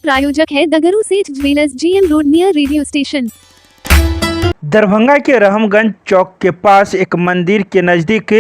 प्रायोजक है दगरू सेठ jewellers, GM road near radio station. Darbhanga के रहमगंज चौक के पास एक मंदिर के नजदीक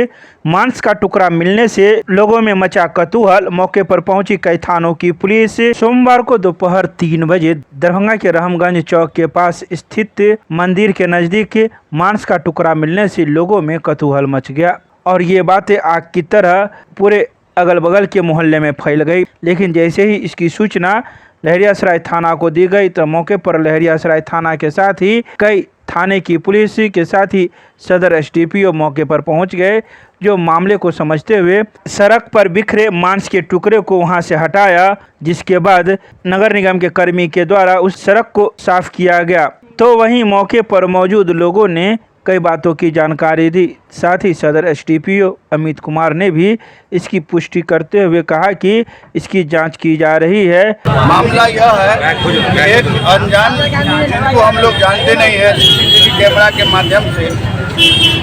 मांस का टुकड़ा मिलने से लोगों में मचा कौतूहल। मौके पर पहुंची कई थानों की पुलिस। सोमवार को दोपहर 3 बजे दरभंगा के रहमगंज चौक के पास स्थित मंदिर के नजदीक मांस का टुकड़ा मिलने से लोगों में कौतूहल मच गया और ये बातें आग की तरह पूरे अगल बगल के मोहल्ले में फैल गई। लेकिन जैसे ही इसकी सूचना लहरियासराय थाना को दी गई तो मौके पर लहरियासराय थाना के साथ ही कई थाने की पुलिस के साथ ही सदर SDPO मौके पर पहुंच गए, जो मामले को समझते हुए सड़क पर बिखरे मांस के टुकड़े को वहां से हटाया, जिसके बाद नगर निगम के कर्मी के द्वारा उस सड़क को साफ किया गया। तो वहीं मौके पर मौजूद लोगों ने कई बातों की जानकारी दी। साथ ही सदर SDPO अमित कुमार ने भी इसकी पुष्टि करते हुए कहा कि इसकी जांच की जा रही है। मामला यह है कि एक अनजान जिनको हम लोग जानते नहीं है CCTV कैमरा के माध्यम से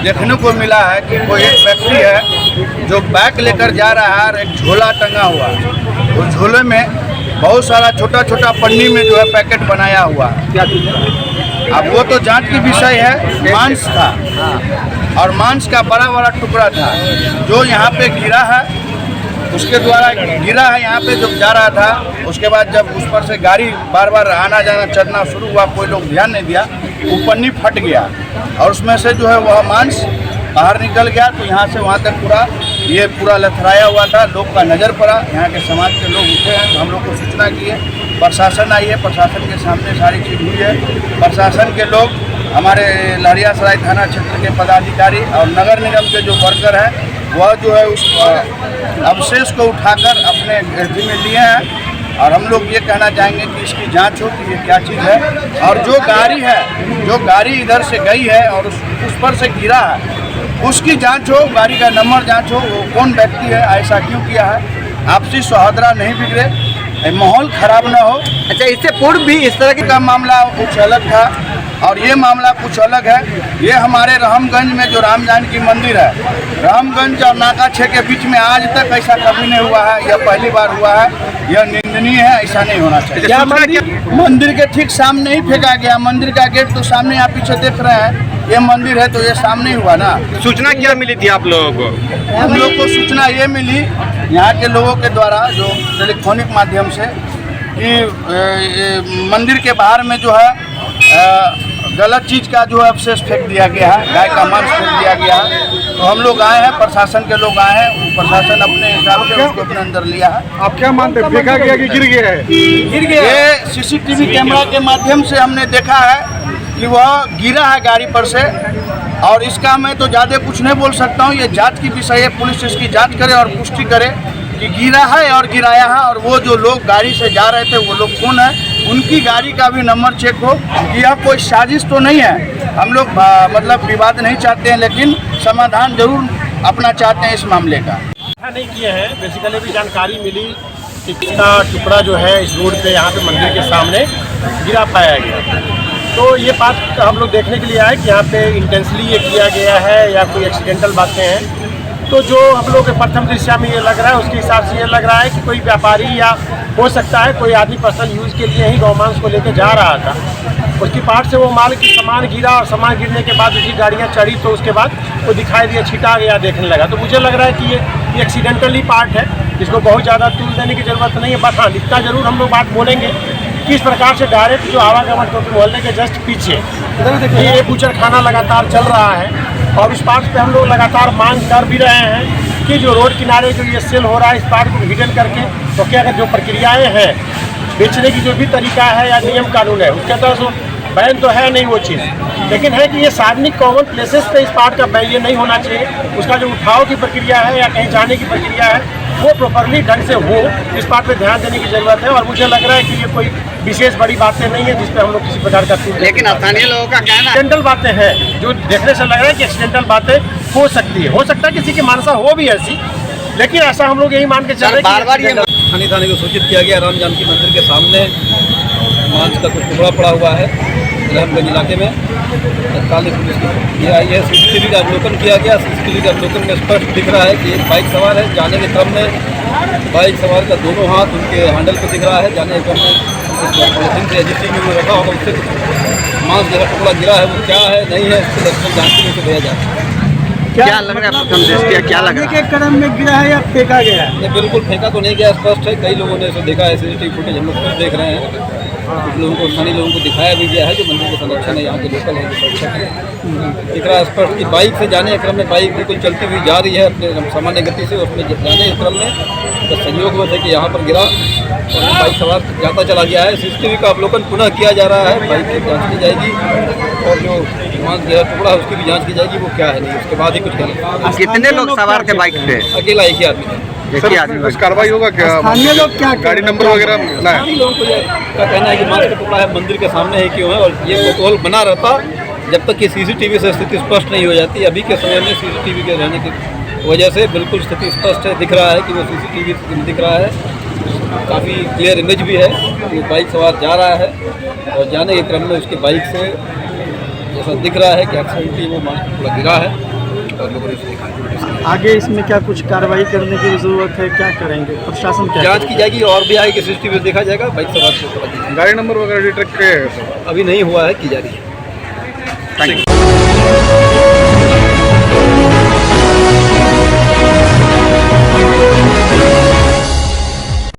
देखने को मिला है कि कोई एक व्यक्ति है जो बैग लेकर जा रहा है और एक झोला टंगा हुआ है। उस झोले में बहुत सारा छोटा छोटा पन्नी में जो है पैकेट बनाया हुआ है। अब वो तो जांच की विषय है। मांस था और मांस का बड़ा बड़ा टुकड़ा था जो यहाँ पे गिरा है, उसके द्वारा गिरा है यहाँ पे जब जा रहा था। उसके बाद जब उस पर से गाड़ी बार बार आना जाना चढ़ना शुरू हुआ, कोई लोग ध्यान नहीं दिया, वो पन्नी फट गया और उसमें से जो है वह मांस बाहर निकल गया। तो यहाँ से वहाँ तक पूरा लथराया हुआ था। लोग का नज़र पड़ा, यहाँ के समाज के लोग उठे हैं तो हम लोग को सूचना की है। प्रशासन आई है, प्रशासन के सामने सारी चीज़ हुई है। प्रशासन के लोग, हमारे लहरियासराय थाना क्षेत्र के पदाधिकारी और नगर निगम के जो वर्कर हैं वह जो है उस अवशेष को उठाकर अपने गिरफ्त में लिए हैं। और हम लोग ये कहना चाहेंगे कि इसकी जांच हो कि ये क्या चीज़ है और जो गाड़ी इधर से गई है और उस पर से गिरा है उसकी जांच हो, गाड़ी का नंबर जांच हो, वो कौन व्यक्ति है, ऐसा क्यों किया है। आपसी सौहार्द नहीं बिगड़े, माहौल खराब ना हो। अच्छा, इससे पूर्व भी इस तरह का मामला कुछ अलग था और ये मामला कुछ अलग है। ये हमारे रहमगंज में जो राम जानकी मंदिर है, रहमगंज और नाका 6 के बीच में आज तक ऐसा कभी नहीं हुआ है। यह पहली बार हुआ है। यह निंदनीय है, ऐसा नहीं होना चाहिए। मंदिर के ठीक सामने ही फेंका गया। मंदिर का गेट तो सामने आप पीछे देख रहे हैं, ये मंदिर है तो ये सामने ही हुआ ना। सूचना क्या मिली थी आप लोगों को? हम लोग को सूचना ये मिली यहाँ के लोगों के द्वारा जो टेलीफोनिक माध्यम से कि मंदिर के बाहर में जो है गलत चीज़ का जो है अवशेष फेंक दिया गया है, गाय का मांस फेंक दिया गया है। तो हम लोग आए हैं, प्रशासन के लोग आए हैं, प्रशासन अपने हिसाब से उसको अपने अंदर लिया है। आप क्या मानते हैं, फेंका गया कि गिर गया है? गिर गया। ये CCTV कैमरा के माध्यम से हमने देखा है कि वह गिरा है गाड़ी पर से। और इसका मैं तो ज़्यादा कुछ नहीं बोल सकता हूँ, ये जांच की विषय है। पुलिस इसकी जांच करे और पुष्टि करे कि गिरा है और गिराया है, और वो जो लोग गाड़ी से जा रहे थे वो लोग कौन है, उनकी गाड़ी का भी नंबर चेक हो। यह कोई साजिश तो नहीं है। हम लोग मतलब विवाद नहीं चाहते हैं, लेकिन समाधान जरूर अपना चाहते हैं इस मामले का। नहीं किए हैं, बेसिकली भी जानकारी मिली कि इसका टुकड़ा जो है इस रोड पे यहाँ पे मंदिर के सामने गिरा पाया गया। तो ये बात हम लोग देखने के लिए आए कि यहाँ पे इंटेंसली ये किया गया है या कोई एक्सीडेंटल बातें हैं। तो जो हम लोग के प्रथम दृष्टया में ये लग रहा है, उसके हिसाब से ये लग रहा है कि कोई व्यापारी या हो सकता है कोई आदमी पर्सनल यूज़ के लिए ही गौमांस को लेकर जा रहा था। उसकी पार्ट से वो माल की सामान गिरा और सामान गिरने के बाद उसकी गाड़ियाँ चढ़ी, तो उसके बाद वो दिखाई दिया, छिटा गया, देखने लगा। तो मुझे लग रहा है कि ये एक्सीडेंटली पार्ट है, इसको बहुत ज़्यादा तूल देने की ज़रूरत नहीं है। बस हाँ, इतना ज़रूर हम लोग बात बोलेंगे कि इस प्रकार से डायरेक्ट जो आवागमन को मोहल्ले के जस्ट पीछे ये बूचर खाना लगातार चल रहा है और उस पार्ट पे हम लोग लगातार मांग कर भी रहे हैं कि जो रोड किनारे जो ये सेल हो रहा है इस पार्ट को हिडन करके, तो क्या अगर जो प्रक्रियाएँ हैं बेचने की जो भी तरीका है या नियम कानून है उसके तहत बैन तो है नहीं वो चीज़, लेकिन है कि ये सार्वजनिक कॉमन प्लेसेस पे इस पार्ट का बैन ये नहीं होना चाहिए। उसका जो उठाव की प्रक्रिया है या कहीं जाने की प्रक्रिया है वो प्रॉपरली ढंग से हो, इस बात पे ध्यान देने की जरूरत है। और मुझे लग रहा है कि ये कोई विशेष बड़ी बातें नहीं है जिस पे हम लोग किसी प्रकार का, लेकिन स्थानीय लोगों का कहना है एक्सीडेंटल बातें हैं जो देखने से लग रहा है कि एक्सीडेंटल बातें हो सकती है। हो सकता है किसी की मानसा हो भी ऐसी, लेकिन ऐसा हम लोग यही मान के चल रहे हैं। बार ये थाने को सूचित किया गया, राम जानकी मंदिर के सामने मांस का कुछ टुकड़ा पड़ा हुआ है रहमगंज इलाके में। तत्कालीन पुलिस की आई है, CCTV का अवलोकन किया गया। CCTV के अवलोकन में स्पष्ट दिख रहा है कि एक बाइक सवार है, जाने के क्रम में बाइक सवार का दोनों हाथ उनके हैंडल पर दिख रहा है, जाने के क्रम में पॉलिथीन से एजिस्टिंग में रखा होगा, उससे मांस जैसा टुकड़ा गिरा है वो क्या है नहीं है, इसको डॉक्टर जांचने में भेजा जाता है। क्या लग रहा है प्रथम दृष्टया, क्या लग रहा है? कदम में गिरा है या फेंका गया है? नहीं, बिल्कुल फेंका तो नहीं गया, स्पष्ट है। कई लोगों ने इसे देखा है, CCTV फुटेज हम लोग खुद देख रहे हैं। कुछ लोगों को, स्थानीय लोगों को दिखाया भी गया है जो मंदिर के संरक्षण है, यहाँ के लोकल है, जो संरक्षक है। दिख रहा है स्पष्ट कि बाइक से जाने के क्रम में बाइक बिल्कुल चलती हुई जा रही है अपने सामान्य गति से, उसमें जाने के क्रम में तो संयोग हुआ था कि यहाँ पर गिरा और बाइक सवार जाता चला गया है। CCTV का अवलोकन पुनः किया जा रहा है, बाइक की जाँच की जाएगी और जो मांस गिरा टुकड़ा है उसकी भी जाँच की जाएगी, वो क्या है नहीं, उसके बाद ही कुछ कहना। कितने लोग सवार थे बाइक पे? अकेला एक ही आदमी है। एक ही आदमी। कुछ कार्रवाई होगा क्या? स्थानीय लोग क्या गाड़ी नंबर वगैरह मिला है? स्थानीय लोगों को ये का कहना है कि मांस का टुकड़ा है, मंदिर के सामने है क्यों है, और ये कोतूहल बना रहता जब तक कि CCTV से स्थिति स्पष्ट नहीं हो जाती। अभी के समय में CCTV के रहने की वजह से बिल्कुल स्थिति स्पष्ट है, दिख रहा है कि वो CCTV से दिख रहा है, काफ़ी क्लियर इमेज भी है कि बाइक सवार जा रहा है और जाने के क्रम में उसकी बाइक से जैसा दिख रहा है कि एक्सीडेंटली वो मांस का टुकड़ा गिरा है और लोगों ने उसे दिखाया। आगे इसमें क्या कुछ कार्रवाई करने की जरूरत है? क्या करेंगे प्रशासन? क्या जांच की जाएगी और भी आगे CCTV देखा जाएगा, बाइक सवार को गाड़ी नंबर वगैरह डिटेक्ट अभी नहीं हुआ है, की जा रही है।